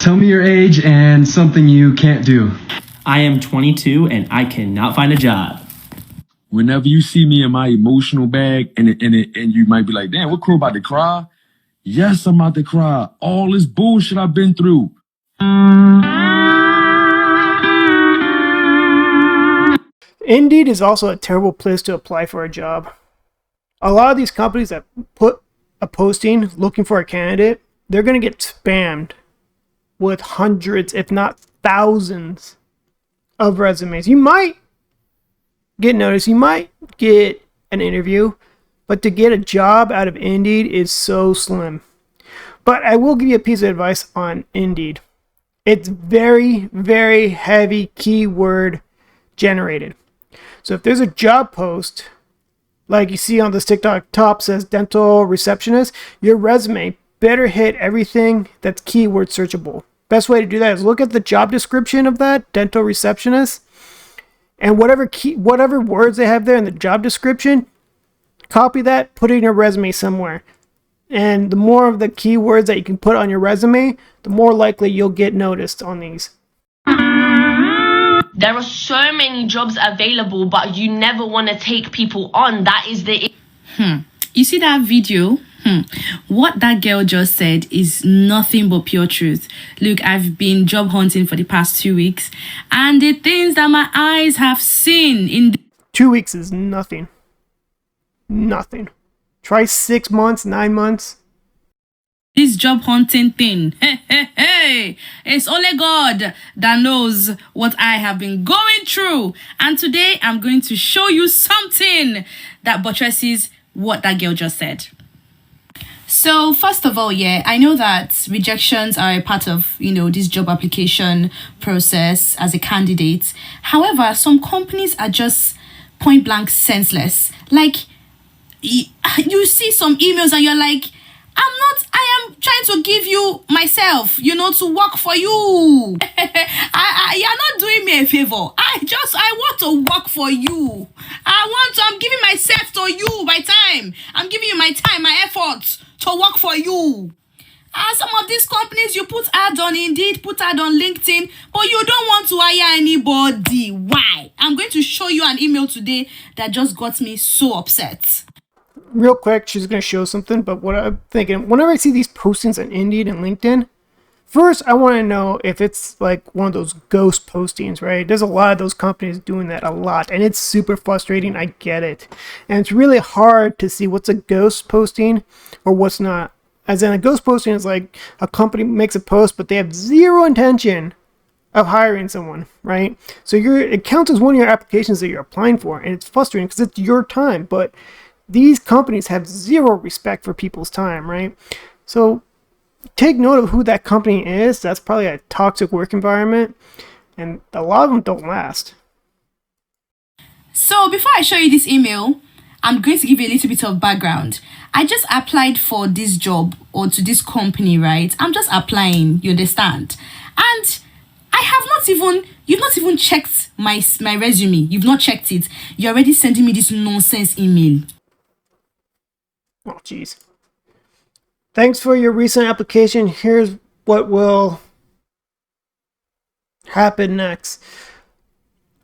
Tell me your age and something you can't do. I am 22 and I cannot find a job. Whenever you see me in my emotional bag and you might be like, damn, what crew about to cry? Yes, I'm about to cry. All this bullshit I've been through. Indeed is also a terrible place to apply for a job. A lot of these companies that put a posting looking for a candidate, they're going to get spammed with hundreds, if not thousands, of resumes. You might get noticed, you might get an interview, but to get a job out of Indeed is so slim. But I will give you a piece of advice on Indeed. It's very, very heavy keyword generated. So if there's a job post, like you see on this TikTok top says dental receptionist, your resume better hit everything that's keyword searchable. Best way to do that is look at the job description of that dental receptionist, and whatever words they have there in the job description, copy that, put it in your resume somewhere. And the more of the keywords that you can put on your resume, the more likely you'll get noticed on these. There are so many jobs available, but you never want to take people on. That is the... You see that video? What that girl just said is nothing but pure truth. Look, I've been job hunting for the past 2 weeks, and the things that my eyes have seen in 2 weeks is nothing. Nothing. Try 6 months, 9 months. this job hunting thing. Hey, it's only God that knows what I have been going through. And today I'm going to show you something that buttresses what that girl just said. So first of all, I know that rejections are a part of, this job application process as a candidate. However, some companies are just point blank senseless. Like, you see some emails and you're like, I am trying to give you myself, to work for you. You're not doing me a favor. I want to work for you. I'm giving myself to you, my time. I'm giving you my time, my efforts to work for you. Some of these companies, you put ad on Indeed, put ad on LinkedIn, but you don't want to hire anybody. Why? I'm going to show you an email today that just got me so upset. Real quick, she's going to show something, but what I'm thinking, whenever I see these postings on Indeed and LinkedIn, first I want to know if it's like one of those ghost postings, right? There's a lot of those companies doing that a lot, and it's super frustrating. I get it. And it's really hard to see what's a ghost posting or what's not. As in, a ghost posting is like a company makes a post, but they have zero intention of hiring someone, right? So it counts as one of your applications that you're applying for, and it's frustrating because it's your time, but these companies have zero respect for people's time, right? So take note of who that company is. That's probably a toxic work environment, and a lot of them don't last. So before I show you this email, I'm going to give you a little bit of background. I just applied for this job or to this company, right? I'm just applying, you understand? And you've not even checked my resume. You've not checked it. You're already sending me this nonsense email. Oh, geez. Thanks for your recent application. Here's what will happen next.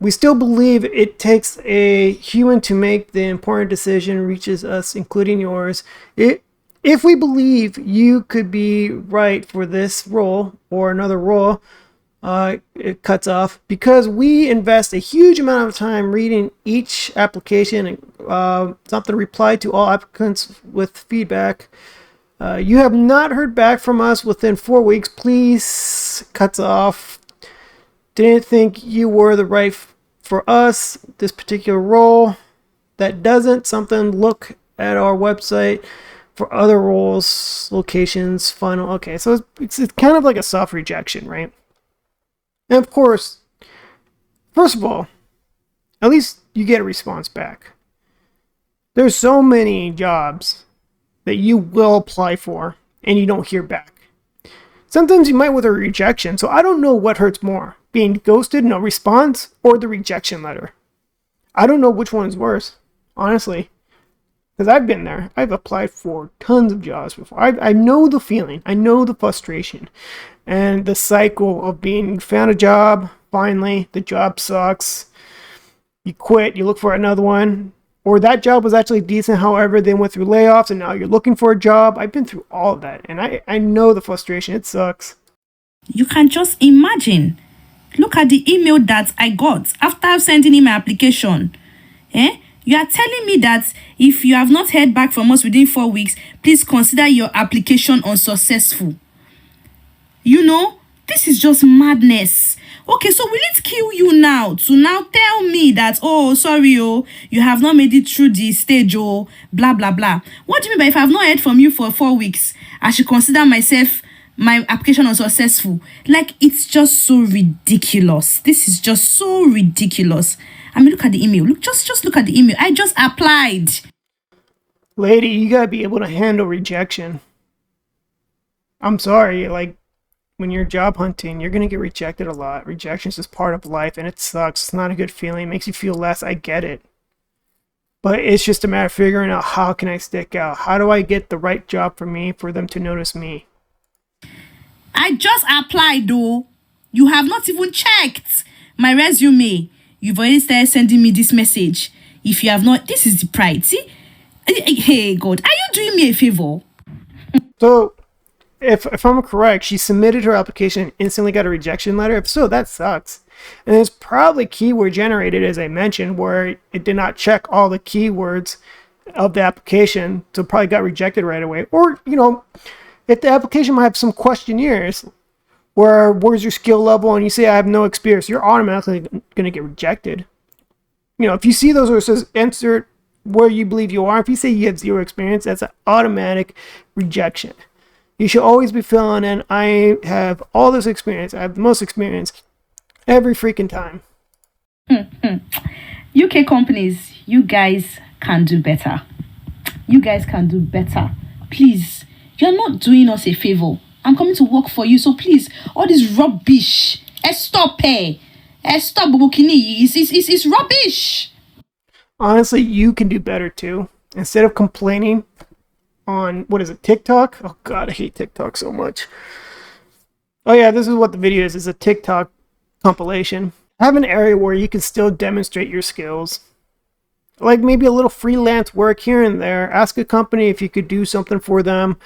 We still believe it takes a human to make the important decision reaches us, including yours. If we believe you could be right for this role or another role, it cuts off because we invest a huge amount of time reading each application and something to reply to all applicants with feedback. You have not heard back from us within 4 weeks. Please, cuts off. Didn't think you were the right for us, this particular role. That doesn't something. Look at our website for other roles, locations, final. Okay, so it's kind of like a soft rejection, right? And of course, first of all, at least you get a response back. There's so many jobs that you will apply for and you don't hear back. Sometimes you might with a rejection, so I don't know what hurts more, being ghosted, no response, or the rejection letter. I don't know which one is worse, honestly. Because I've been there. I've applied for tons of jobs before. I know the feeling. I know the frustration. And the cycle of being found a job, finally, the job sucks. You quit, you look for another one. Or that job was actually decent, however, they went through layoffs and now you're looking for a job. I've been through all of that. And I know the frustration. It sucks. You can just imagine. Look at the email that I got after sending in my application. You are telling me that if you have not heard back from us within 4 weeks, please consider your application unsuccessful. You know, this is just madness. Okay, so will it kill you now to now tell me that, oh, sorry, you have not made it through the stage, blah, blah, blah. What do you mean by if I have not heard from you for 4 weeks, I should consider my application unsuccessful? Like, it's just so ridiculous. This is just so ridiculous. I mean, look at the email. Just look at the email. I just applied. Lady, you gotta be able to handle rejection. I'm sorry, like, when you're job hunting, you're gonna get rejected a lot. Rejection is just part of life, and it sucks. It's not a good feeling. It makes you feel less. I get it. But it's just a matter of figuring out, how can I stick out? How do I get the right job for me, for them to notice me? I just applied, though. You have not even checked my resume. You've already started sending me this message. If you have not, this is the pride. See? Hey, God, are you doing me a favor? So, if I'm correct, she submitted her application and instantly got a rejection letter. If so, that sucks. And it's probably keyword generated, as I mentioned, where it did not check all the keywords of the application, so probably got rejected right away. Or, if the application might have some questionnaires, where's your skill level, and you say I have no experience, you're automatically going to get rejected. If you see those where it says answer where you believe you are, if you say you have zero experience, that's an automatic rejection. You should always be filling in, I have all this experience, I have the most experience, every freaking time. UK companies, you guys can do better. You guys can do better. Please, you're not doing us a favor. I'm coming to work for you, so please, all this rubbish, stop, stop, Bobokini, it's rubbish. Honestly, you can do better too. Instead of complaining on, TikTok? Oh God, I hate TikTok so much. Oh yeah, this is what the video is. It's a TikTok compilation. Have an area where you can still demonstrate your skills. Like maybe a little freelance work here and there. Ask a company if you could do something for them.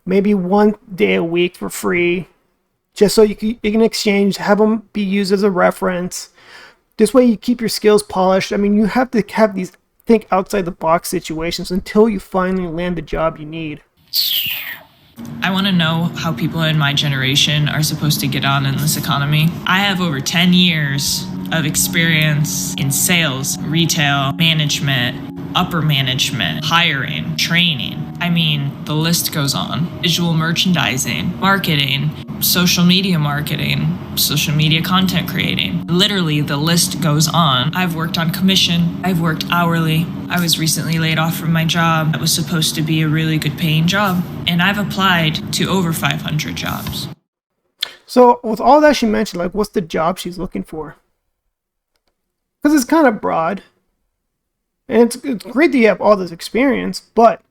Maybe 1 day a week for free. Just so you can exchange, have them be used as a reference. This way you keep your skills polished. I mean, you have to have these think outside the box situations until you finally land the job you need. I want to know how people in my generation are supposed to get on in this economy. I have over 10 years of experience in sales, retail, management, upper management, hiring, training. I mean, the list goes on. Visual merchandising, marketing, social media content creating. Literally, the list goes on. I've worked on commission. I've worked hourly. I was recently laid off from my job. It was supposed to be a really good paying job. And I've applied to over 500 jobs. So with all that she mentioned, like, what's the job she's looking for? Because it's kind of broad. And it's great that you have all this experience, but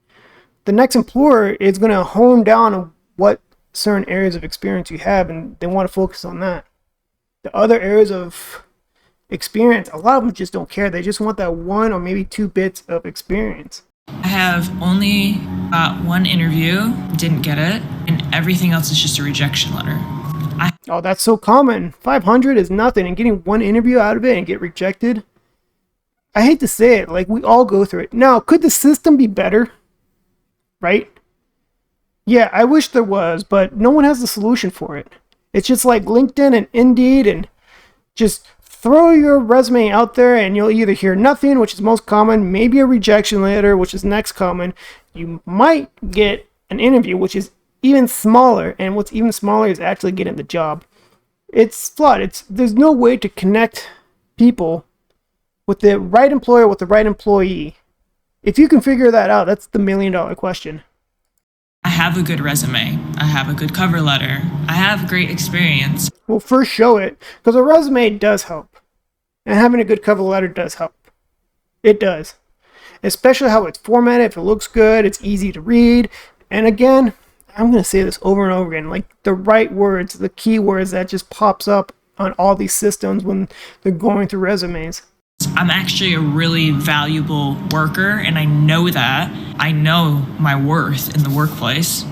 the next employer is going to hone down on what certain areas of experience you have, and they want to focus on that. The other areas of experience, a lot of them just don't care. They just want that 1 or maybe 2 bits of experience. I have only got 1 interview, didn't get it, and everything else is just a rejection letter. Oh, that's so common. 500 is nothing, and getting 1 interview out of it and get rejected. I hate to say it, like, we all go through it. Now, could the system be better? Right? Yeah, I wish there was, but no one has the solution for it. It's just like LinkedIn and Indeed, and just throw your resume out there and you'll either hear nothing, which is most common, maybe a rejection letter, which is next common. You might get an interview, which is even smaller, and what's even smaller is actually getting the job. It's flawed. There's no way to connect people with the right employer with the right employee. If you can figure that out, that's the $1 million question. I have a good resume. I have a good cover letter. I have great experience. Well, first show it, because a resume does help. And having a good cover letter does help. It does. especially how it's formatted. If it looks good, it's easy to read. And again, I'm going to say this over and over again, like the right words, the keywords that just pops up on all these systems when they're going through resumes. I'm actually a really valuable worker, and I know that. I know my worth in the workplace.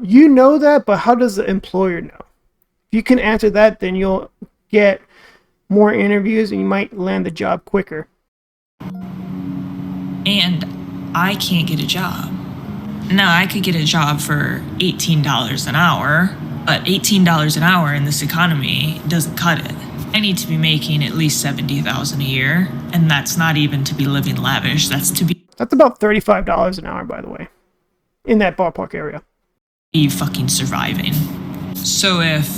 You know that, but how does the employer know? If you can answer that, then you'll get more interviews and you might land the job quicker. And I can't get a job. Now, I could get a job for $18 an hour, but $18 an hour in this economy doesn't cut it. I need to be making at least $70,000 a year, and that's not even to be living lavish. That's about $35 an hour, by the way, in that ballpark area. Be fucking surviving. So if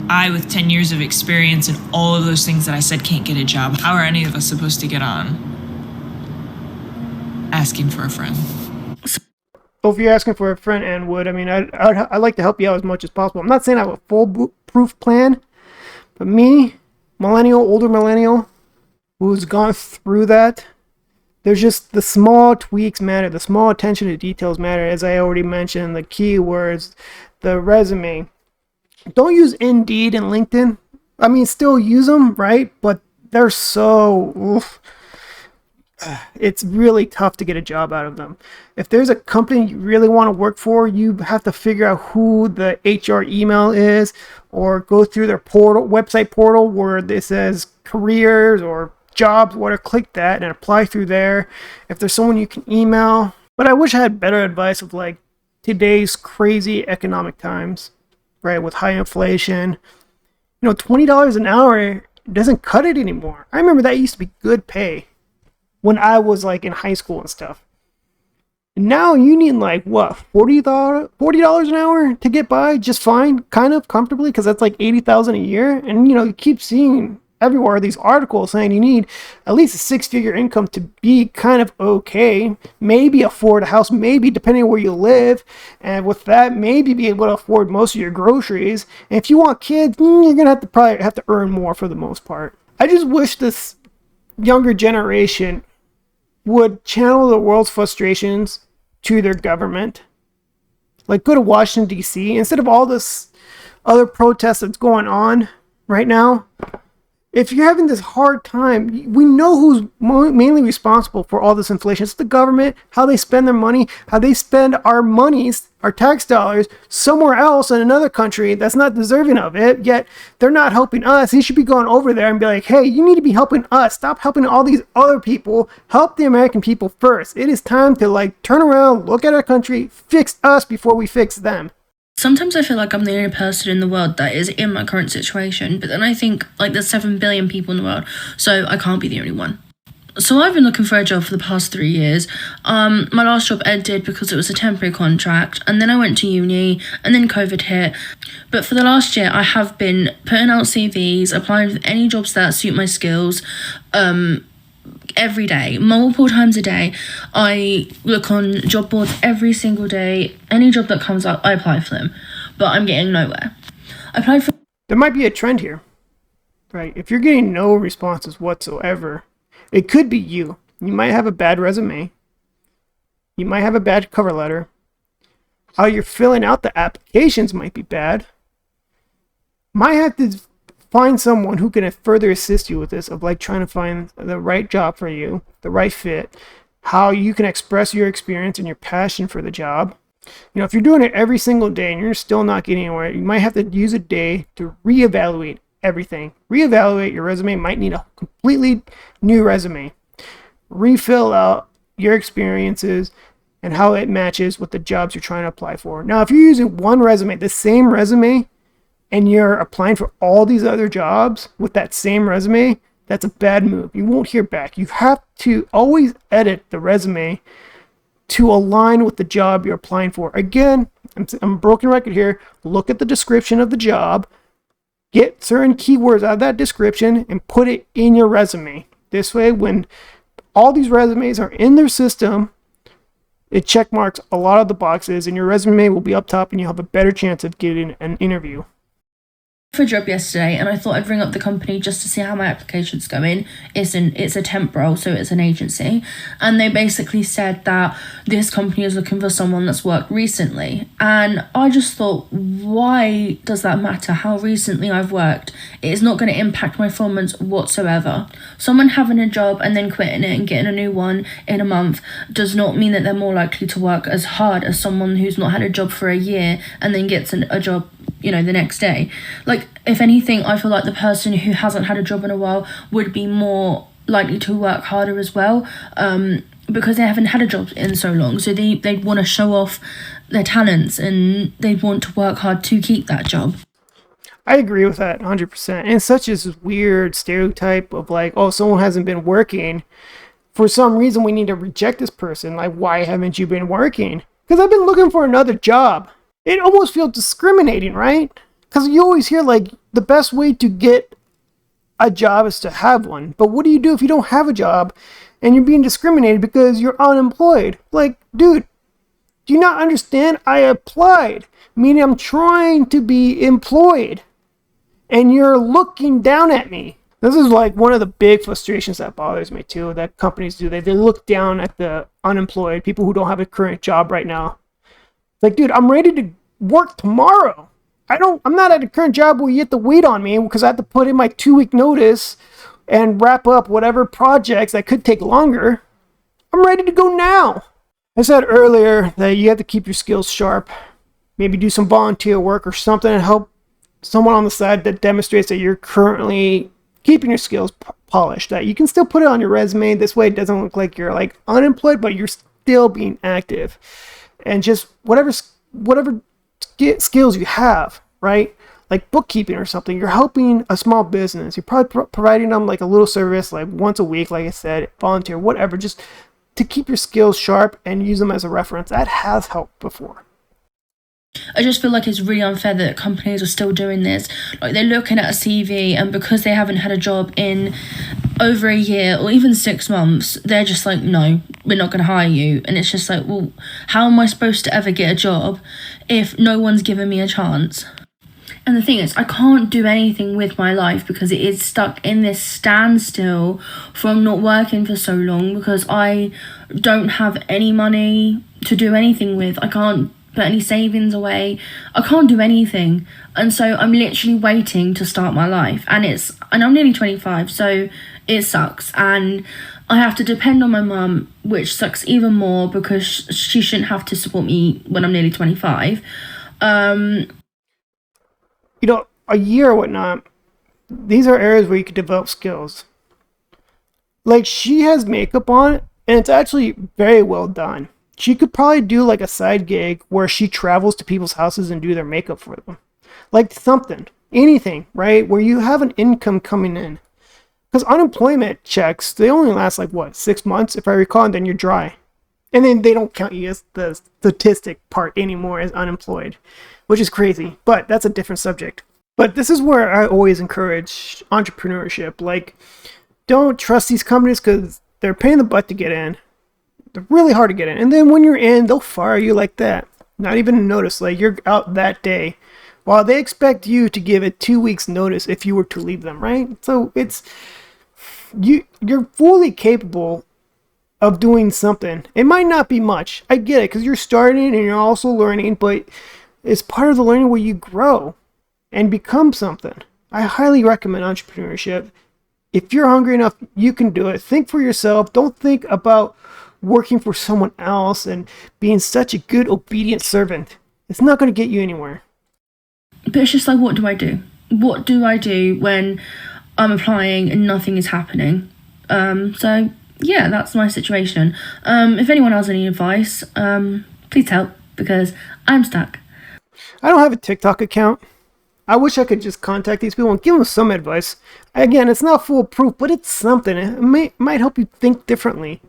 I, with 10 years of experience and all of those things that I said can't get a job, how are any of us supposed to get on? Asking for a friend. Well, if you're asking for a friend, Ann Wood, I mean, I'd like to help you out as much as possible. I'm not saying I have a foolproof plan, but me, older millennial, who's gone through that, there's just the small tweaks matter, the small attention to details matter, as I already mentioned, the keywords, the resume. Don't use Indeed and LinkedIn. I mean, still use them, right? But they're so... it's really tough to get a job out of them. If there's a company you really want to work for, you have to figure out who the HR email is, or go through their website portal where it says careers or jobs, whatever, click that and apply through there. If there's someone you can email. But I wish I had better advice of like today's crazy economic times, right? With high inflation, $20 an hour doesn't cut it anymore. I remember that used to be good pay when I was like in high school and stuff. Now you need like what, $40 an hour to get by just fine, kind of comfortably, because that's like $80,000 a year. And you keep seeing everywhere these articles saying you need at least a 6-figure income to be kind of okay, maybe afford a house, maybe depending on where you live, and with that maybe be able to afford most of your groceries. And if you want kids, you're gonna probably have to earn more for the most part. I just wish this younger generation would channel the world's frustrations to their government. Like, go to Washington, D.C. instead of all this other protests that's going on right now. If you're having this hard time, we know who's mainly responsible for all this inflation. It's the government, how they spend their money, how they spend our monies, our tax dollars, somewhere else in another country that's not deserving of it, yet they're not helping us. He should be going over there and be like, hey, you need to be helping us. Stop helping all these other people. Help the American people first. It is time to turn around, look at our country, fix us before we fix them. Sometimes I feel like I'm the only person in the world that is in my current situation, but then I think there's 7 billion people in the world, so I can't be the only one. So I've been looking for a job for the past 3 years. My last job ended because it was a temporary contract, and then I went to uni, and then COVID hit. But for the last year, I have been putting out CVs, applying for any jobs that suit my skills, every day, multiple times a day. I look on job boards every single day. Any job that comes up, I apply for them, but I'm getting nowhere. There might be a trend here, right? If you're getting no responses whatsoever, it could be you. You might have a bad resume. You might have a bad cover letter. How you're filling out the applications might be bad. Might have to find someone who can further assist you with this, of trying to find the right job for you, the right fit, how you can express your experience and your passion for the job. If you're doing it every single day and you're still not getting anywhere, you might have to use a day to reevaluate everything. Reevaluate your resume. Might need a completely new resume. Refill out your experiences and how it matches with the jobs you're trying to apply for. Now, if you're using one resume, the same resume, and you're applying for all these other jobs with that same resume, that's a bad move. You won't hear back. You have to always edit the resume to align with the job you're applying for. Again, I'm a broken record here. Look at the description of the job, get certain keywords out of that description, and put it in your resume. This way, when all these resumes are in their system, it check marks a lot of the boxes, and your resume will be up top, and you'll have a better chance of getting an interview. for a job yesterday, and I thought I'd ring up the company just to see how my application's going. It's a temp role, so it's an agency, and they basically said that this company is looking for someone that's worked recently. And I just thought, why does that matter how recently I've worked? It is not going to impact my performance whatsoever. Someone having a job and then quitting it and getting a new one in a month does not mean that they're more likely to work as hard as someone who's not had a job for a year and then gets a job, the next day. Like, if anything, I feel like the person who hasn't had a job in a while would be more likely to work harder as well, because they haven't had a job in so long. So they'd want to show off their talents, and they'd want to work hard to keep that job. I agree with that 100%. And such as this weird stereotype of like, oh, someone hasn't been working. For some reason, we need to reject this person. Like, why haven't you been working? Because I've been looking for another job. It almost feels discriminating, right? Because you always hear like the best way to get a job is to have one. But what do you do if you don't have a job and you're being discriminated because you're unemployed? Like, dude, do you not understand? I applied, meaning I'm trying to be employed, and you're looking down at me. This is like one of the big frustrations that bothers me too, that companies do. They look down at the unemployed, people who don't have a current job right now. Like, dude, I'm ready to work tomorrow. I'm not at a current job where you have to wait on me because I have to put in my 2-week notice and wrap up whatever projects that could take longer. I'm ready to go now. I said earlier that you have to keep your skills sharp. Maybe do some volunteer work or something and help someone on the side that demonstrates that you're currently keeping your skills polished. That you can still put it on your resume. This way it doesn't look like you're like unemployed, but you're still being active. And just whatever skills you have, right? Like bookkeeping or something. You're helping a small business. You're probably providing them like a little service, like once a week, like I said, volunteer, whatever, just to keep your skills sharp and use them as a reference. That has helped before. I just feel like it's really unfair that companies are still doing this. Like, they're looking at a CV, and because they haven't had a job in over a year or even 6 months, they're just like, no, we're not going to hire you. And it's just like, well, how am I supposed to ever get a job if no one's given me a chance? And the thing is, I can't do anything with my life because it is stuck in this standstill from not working for so long, because I don't have any money to do anything with. I can't put any savings away. I can't do anything. And so I'm literally waiting to start my life. And I'm nearly 25, so it sucks. And I have to depend on my mum, which sucks even more because she shouldn't have to support me when I'm nearly 25. A year or whatnot, these are areas where you can develop skills. Like, she has makeup on, and it's actually very well done. She could probably do like a side gig where she travels to people's houses and do their makeup for them. Like something, anything, right? Where you have an income coming in. Because unemployment checks, they only last like 6 months, if I recall, and then you're dry. And then they don't count you as the statistic part anymore as unemployed, which is crazy. But that's a different subject. But this is where I always encourage entrepreneurship. Like, don't trust these companies because they're a pain in the butt to get in. They're really hard to get in. And then when you're in, they'll fire you like that. Not even a notice. Like, you're out that day. While they expect you to give it 2 weeks notice if you were to leave them, right? So you're fully capable of doing something. It might not be much. I get it because you're starting and you're also learning, but it's part of the learning where you grow and become something. I highly recommend entrepreneurship. If you're hungry enough, you can do it. Think for yourself. Don't think about working for someone else and being such a good, obedient servant. It's not going to get you anywhere. But it's just like, what do I do? What do I do when I'm applying and nothing is happening? So yeah, that's my situation. If anyone has any advice, please help, because I'm stuck. I don't have a TikTok account. I wish I could just contact these people and give them some advice. Again, it's not foolproof, but it's something. It might help you think differently.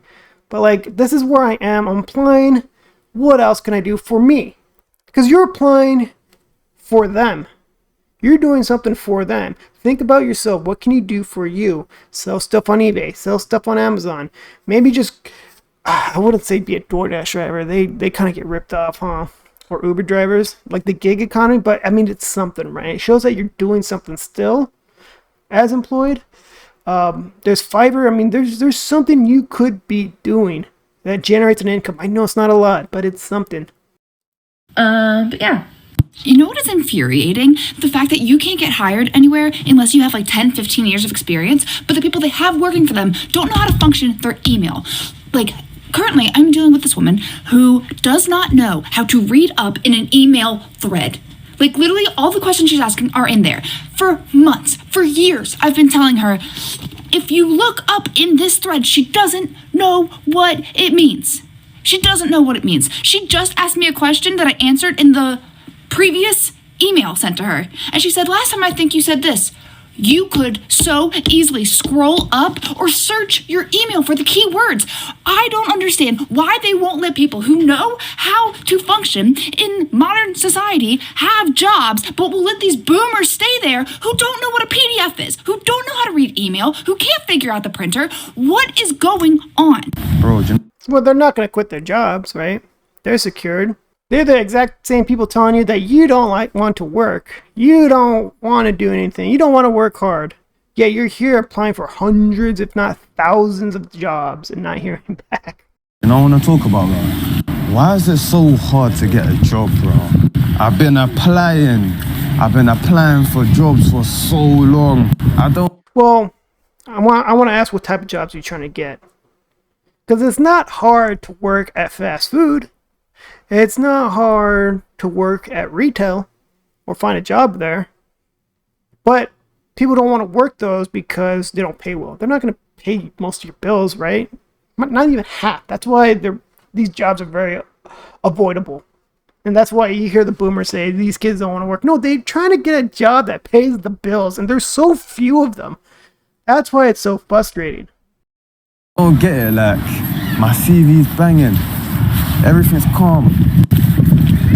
But like, this is where I am. I'm applying. What else can I do for me? Because you're applying for them. You're doing something for them. Think about yourself. What can you do for you? Sell stuff on eBay. Sell stuff on Amazon. Maybe just, I wouldn't say be a DoorDash driver. They kind of get ripped off, huh? or Uber drivers, like the gig economy, but I mean, it's something, right? It shows that you're doing something still as employed. There's Fiverr. I mean, there's something you could be doing that generates an income. I know it's not a lot, but it's something. But yeah. You know what is infuriating? The fact that you can't get hired anywhere unless you have like 10, 15 years of experience, but the people they have working for them don't know how to function their email. Like, currently, I'm dealing with this woman who does not know how to read up in an email thread. Like, literally, all the questions she's asking are in there. For months, for years, I've been telling her, if you look up in this thread, she doesn't know what it means. She doesn't know what it means. She just asked me a question that I answered in the previous email sent to her. And she said, last time I think you said this. You could so easily scroll up or search your email for the keywords. I don't understand why they won't let people who know how to function in modern society have jobs, but will let these boomers stay there who don't know what a PDF is, who don't know how to read email, who can't figure out the printer. What is going on? Bro, Well, they're not going to quit their jobs, right? They're secured. They're the exact same people telling you that you don't want to work. You don't want to do anything. You don't want to work hard. Yet you're here applying for hundreds, if not thousands of jobs and not hearing back. and I want to talk about that. Why is it so hard to get a job, bro? I've been applying for jobs for so long. Well, I want to ask what type of jobs you're trying to get. Because it's not hard to work at fast food. It's not hard to work at retail or find a job there. But people don't want to work those because they don't pay well. They're not going to pay most of your bills, right? Not even half. That's why these jobs are very avoidable. And that's why you hear the boomers say these kids don't want to work. No, they're trying to get a job that pays the bills. And there's so few of them. That's why it's so frustrating. I don't get it, like, my CV's banging. Everything's calm,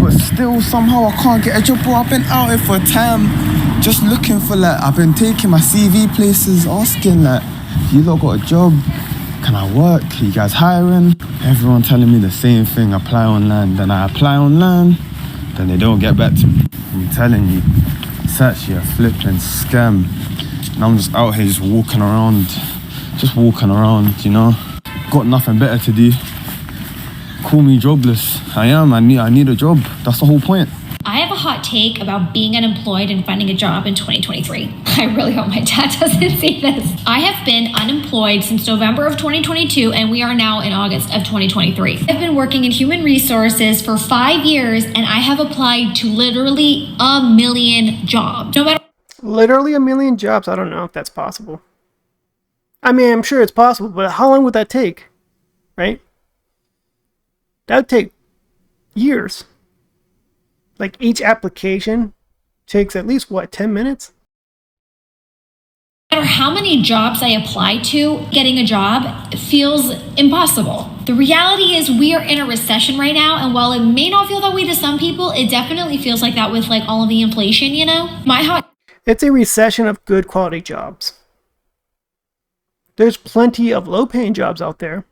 but still somehow I can't get a job, bro. I've been out here for time, just looking for, like, I've been taking my CV places, asking, like, you lot got a job? Can I work? Are you guys hiring? Everyone telling me the same thing, apply online. Then I apply online, then they don't get back to me. I'm telling you, it's actually a flipping scam. And I'm just out here just walking around, you know. Got nothing better to do. Call me jobless. I need a job. That's the whole point. I have a hot take about being unemployed and finding a job in 2023. I really hope my dad doesn't see this. I have been unemployed since November of 2022, and we are now in August of 2023. I've been working in human resources for 5 years, and I have applied to literally 1 million jobs. Literally 1 million jobs. I don't know if that's possible. I mean, I'm sure it's possible, but how long would that take? Right? That would take years. Like, each application takes at least, 10 minutes? No matter how many jobs I apply to, getting a job feels impossible. The reality is we are in a recession right now, and while it may not feel that way to some people, it definitely feels like that with, like, all of the inflation, you know? It's a recession of good quality jobs. There's plenty of low-paying jobs out there.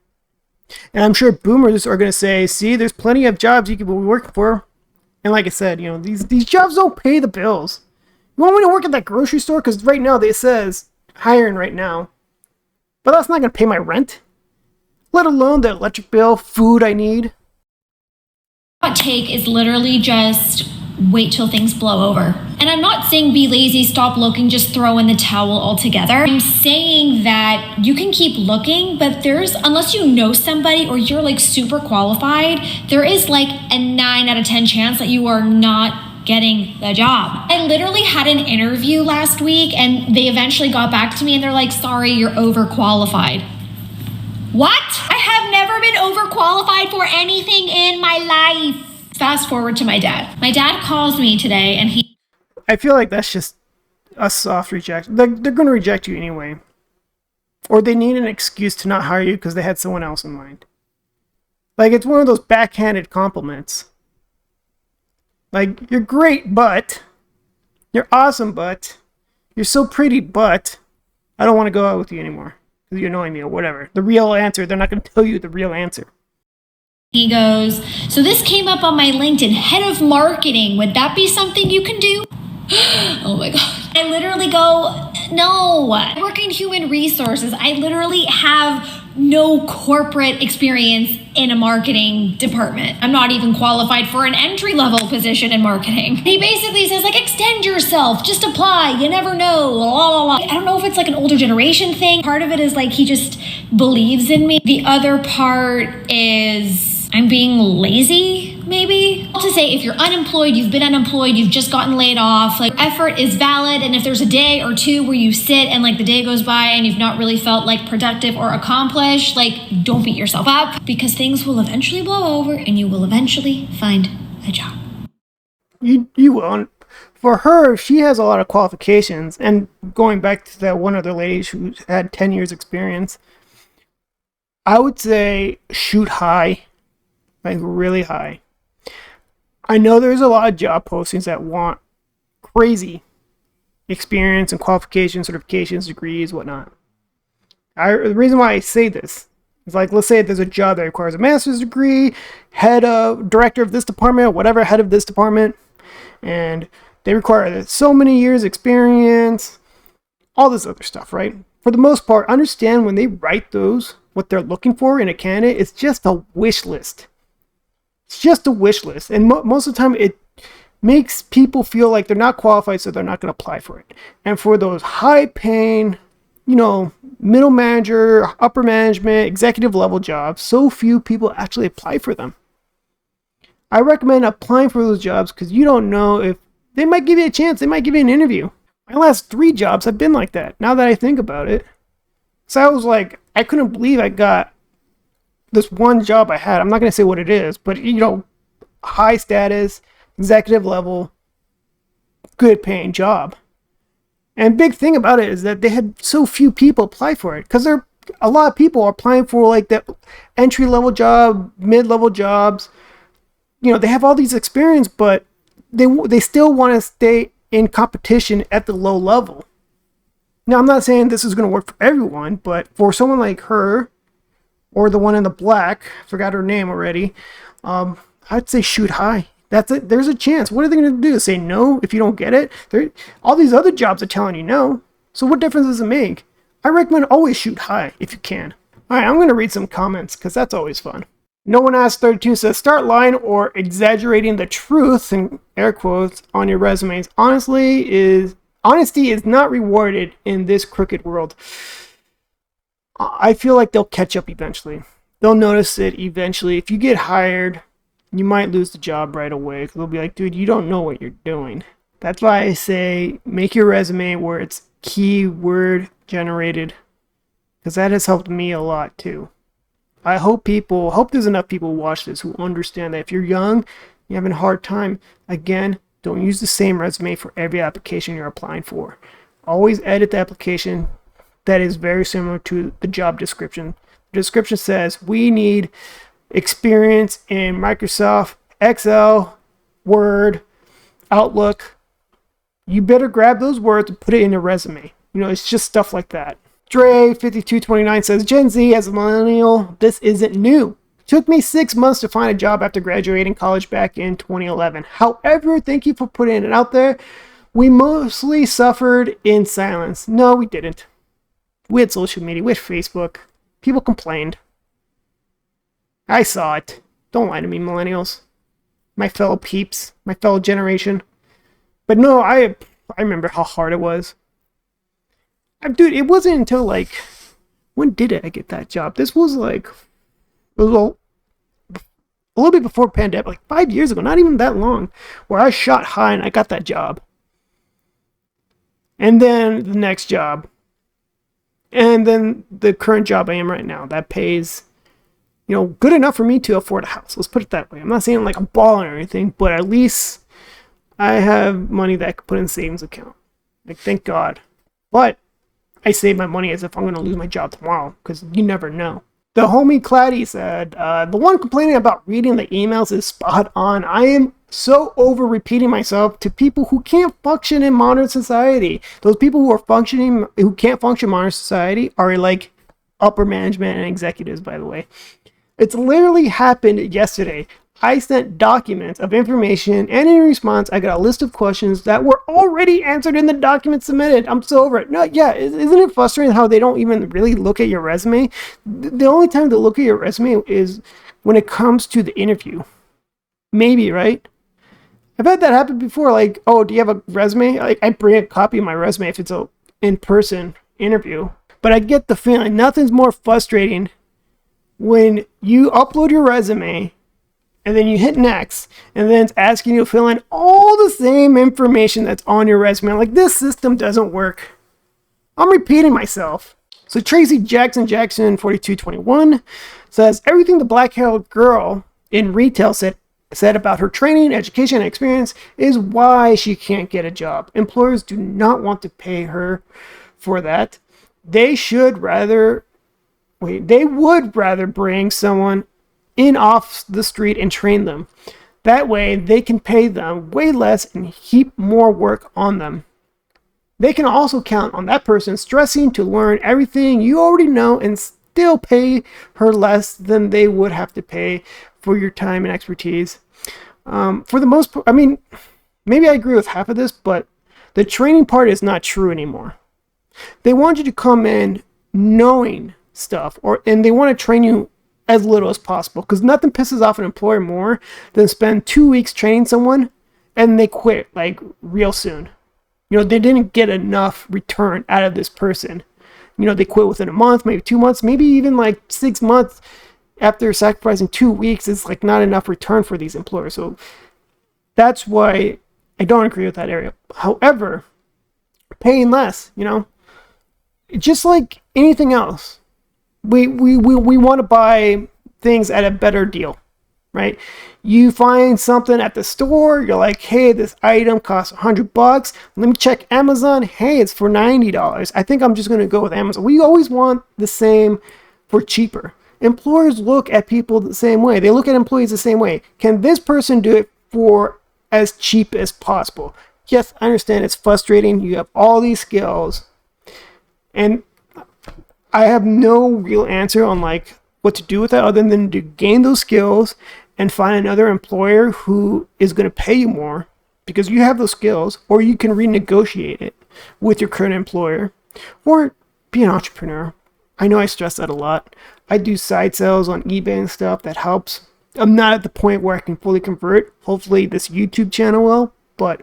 And I'm sure boomers are going to say, see, there's plenty of jobs you could be working for. And like I said, you know, these jobs don't pay the bills. You want me to work at that grocery store? Because right now, it says hiring right now. But that's not going to pay my rent. Let alone the electric bill, food I need. Hot take is literally just wait till things blow over. And I'm not saying be lazy, stop looking, just throw in the towel altogether. I'm saying that you can keep looking, but unless you know somebody or you're like super qualified, there is like a 9 out of 10 chance that you are not getting the job. I literally had an interview last week and they eventually got back to me and they're like, sorry, you're overqualified. What? I have never been overqualified for anything in my life. Fast forward to my dad. My dad calls me today and I feel like that's just a soft rejection. They're going to reject you anyway. Or they need an excuse to not hire you because they had someone else in mind. Like, it's one of those backhanded compliments. Like, you're great, but. You're awesome, but. You're so pretty, but. I don't want to go out with you anymore. Because you're annoying me or whatever. The real answer, they're not going to tell you the real answer. He goes, so this came up on my LinkedIn, head of marketing. Would that be something you can do? Oh my God. I literally go, no. I work in human resources. I literally have no corporate experience in a marketing department. I'm not even qualified for an entry-level position in marketing. He basically says, like, extend yourself, just apply, you never know, la la la. I don't know if it's like an older generation thing. Part of it is like he just believes in me. The other part is I'm being lazy, maybe. To say if you're unemployed, you've been unemployed, you've just gotten laid off, like effort is valid. And if there's a day or two where you sit and like the day goes by and you've not really felt like productive or accomplished, like don't beat yourself up because things will eventually blow over and you will eventually find a job. You will. For her, she has a lot of qualifications. And going back to that one other lady who had 10 years experience, I would say shoot high. Like really high. I know there's a lot of job postings that want crazy experience and qualifications, certifications, degrees, whatnot. The reason why I say this is like, let's say there's a job that requires a master's degree, director of this department, whatever, head of this department, and they require so many years experience, all this other stuff, right? For the most part, understand when they write those, what they're looking for in a candidate, it's just a wish list. It's just a wish list. And most of the time, it makes people feel like they're not qualified, so they're not going to apply for it. And for those high-paying, middle manager, upper management, executive level jobs, so few people actually apply for them. I recommend applying for those jobs because you don't know if they might give you a chance. They might give you an interview. My last 3 jobs have been like that, now that I think about it. So I was like, I couldn't believe I got this one job I had. I'm not going to say what it is, but high status, executive level, good paying job. And big thing about it is that they had so few people apply for it because a lot of people are applying for like that entry level job, mid level jobs. They have all these experience, but they still want to stay in competition at the low level. Now, I'm not saying this is going to work for everyone, but for someone like her, or the one in the black, forgot her name already, I'd say shoot high. That's it. There's a chance. What are they going to do? Say no if you don't get it? All these other jobs are telling you no. So what difference does it make? I recommend always shoot high if you can. All right, I'm going to read some comments because that's always fun. No One Asked 32 says, start lying or exaggerating the truth, in air quotes, on your resumes. Honesty is not rewarded in this crooked world. I feel like they'll catch up eventually. They'll notice it eventually. If you get hired, you might lose the job right away. They'll be like, dude, you don't know what you're doing. That's why I say make your resume where it's keyword generated, because that has helped me a lot too. I hope there's enough people watch this who understand that if you're young, you're having a hard time, again, don't use the same resume for every application you're applying for. Always edit the application that is very similar to the job description. The description says we need experience in Microsoft, Excel, Word, Outlook. You better grab those words and put it in your resume. It's just stuff like that. Dre5229 says, Gen Z, as a millennial, this isn't new. It took me 6 months to find a job after graduating college back in 2011. However, thank you for putting it out there. We mostly suffered in silence. No, we didn't. We had social media, we had Facebook. People complained. I saw it. Don't lie to me, millennials. My fellow peeps, my fellow generation. But no, I remember how hard it was. Dude, it wasn't until when did I get that job? This was a little bit before pandemic, like 5 years ago, not even that long, where I shot high and I got that job. And then the next job. And then the current job I am right now, that pays, good enough for me to afford a house. Let's put it that way. I'm not saying like I'm balling or anything, but at least I have money that I could put in a savings account. Thank God. But I save my money as if I'm going to lose my job tomorrow, because you never know. The homie Claddy said, the one complaining about reading the emails is spot on. I am so over repeating myself to people who can't function in modern society. Those people who can't function in modern society are like upper management and executives, by the way. It's literally happened yesterday. I sent documents of information, and in response, I got a list of questions that were already answered in the document submitted. I'm so over it. No, yeah, isn't it frustrating how they don't even really look at your resume? The only time they look at your resume is when it comes to the interview. Maybe, right? I've had that happen before. Like, oh, do you have a resume? I bring a copy of my resume if it's a in-person interview. But I get the feeling nothing's more frustrating when you upload your resume and then you hit next, and then it's asking you to fill in all the same information that's on your resume. I'm like, this system doesn't work. I'm repeating myself. So Tracy Jackson 4221 says, everything the black-haired girl in retail said about her training, education, and experience is why she can't get a job. Employers do not want to pay her for that. They would rather bring someone in off the street and train them. That way they can pay them way less and heap more work on them. They can also count on that person stressing to learn everything you already know and still pay her less than they would have to pay for your time and expertise. For the most part, I mean, maybe I agree with half of this, but the training part is not true anymore. They want you to come in knowing stuff, and they want to train you as little as possible, because nothing pisses off an employer more than spend 2 weeks training someone and they quit like real soon. You know, they didn't get enough return out of this person. You know, they quit within a month, maybe 2 months, maybe even like 6 months after sacrificing 2 weeks. It's like not enough return for these employers. So that's why I don't agree with that area. However, paying less, you know, just like anything else, we want to buy things at a better deal, right? You find something at the store, you're like, hey, this item costs $100. Let me check Amazon. Hey, it's for $90. I think I'm just going to go with Amazon. We always want the same for cheaper. Employers look at people the same way. They look at employees the same way. Can this person do it for as cheap as possible? Yes, I understand it's frustrating. You have all these skills, and I have no real answer on like what to do with that other than to gain those skills and find another employer who is going to pay you more because you have those skills, or you can renegotiate it with your current employer, or be an entrepreneur. I know I stress that a lot. I do side sales on eBay and stuff. That helps. I'm not at the point where I can fully convert. Hopefully this YouTube channel will, but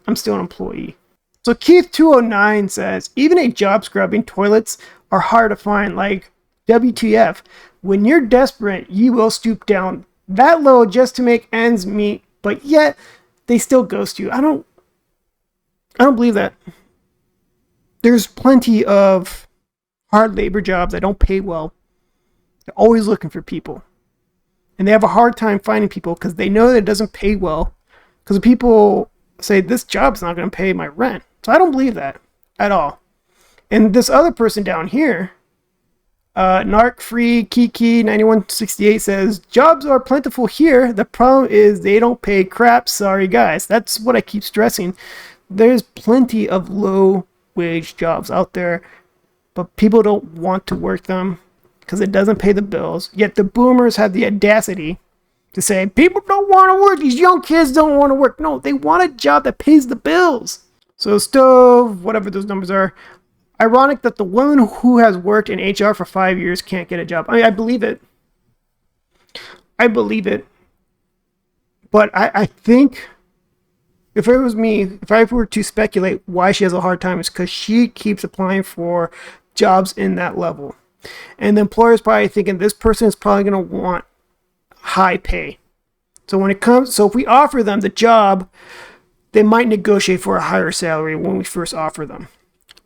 I'm still an employee. So Keith209 says, even a job scrubbing toilets are hard to find, like WTF. When you're desperate, you will stoop down that low just to make ends meet, but yet they still ghost you. I don't believe that. There's plenty of hard labor jobs that don't pay well. They're always looking for people. And they have a hard time finding people because they know that it doesn't pay well. Because people say, this job's not going to pay my rent. So I don't believe that at all. And this other person down here, Narc Free Kiki 9168 says, jobs are plentiful here. The problem is they don't pay crap. Sorry guys. That's what I keep stressing. There's plenty of low wage jobs out there, but people don't want to work them because it doesn't pay the bills. Yet the boomers have the audacity to say, people don't want to work. These young kids don't want to work. No, they want a job that pays the bills. So Stove, whatever those numbers are, ironic that the woman who has worked in HR for 5 years can't get a job. I mean, I believe it. I believe it. But I think if it was me, if I were to speculate why she has a hard time, it's because she keeps applying for jobs in that level. And the employer is probably thinking this person is probably going to want high pay. So if we offer them the job, they might negotiate for a higher salary when we first offer them.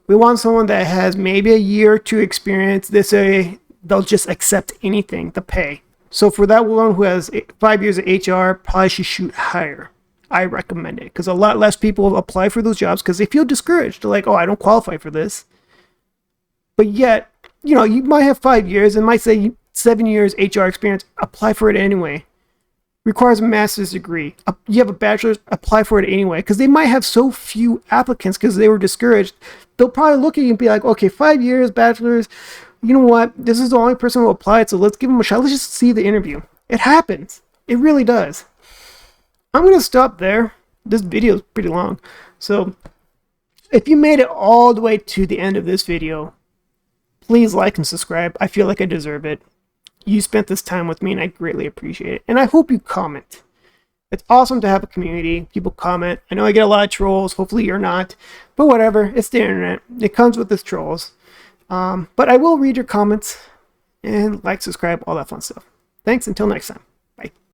We want someone that has maybe a year or two experience. They'll just accept anything, the pay. So for that one who has 5 years of HR, probably should shoot higher. I recommend it because a lot less people apply for those jobs because they feel discouraged. They're like, oh, I don't qualify for this. But yet, you know, you might have 5 years and might say 7 years HR experience. Apply for it anyway. Requires a master's degree. You have a bachelor's, apply for it anyway. Because they might have so few applicants because they were discouraged. They'll probably look at you and be like, okay, 5 years, bachelor's, you know what? This is the only person who applied, so let's give him a shot. Let's just see the interview. It happens. It really does. I'm going to stop there. This video is pretty long. So if you made it all the way to the end of this video, please like and subscribe. I feel like I deserve it. You spent this time with me, and I greatly appreciate it. And I hope you comment. It's awesome to have a community. People comment. I know I get a lot of trolls. Hopefully you're not. But whatever. It's the internet. It comes with its trolls. But I will read your comments and like, subscribe, all that fun stuff. Thanks. Until next time.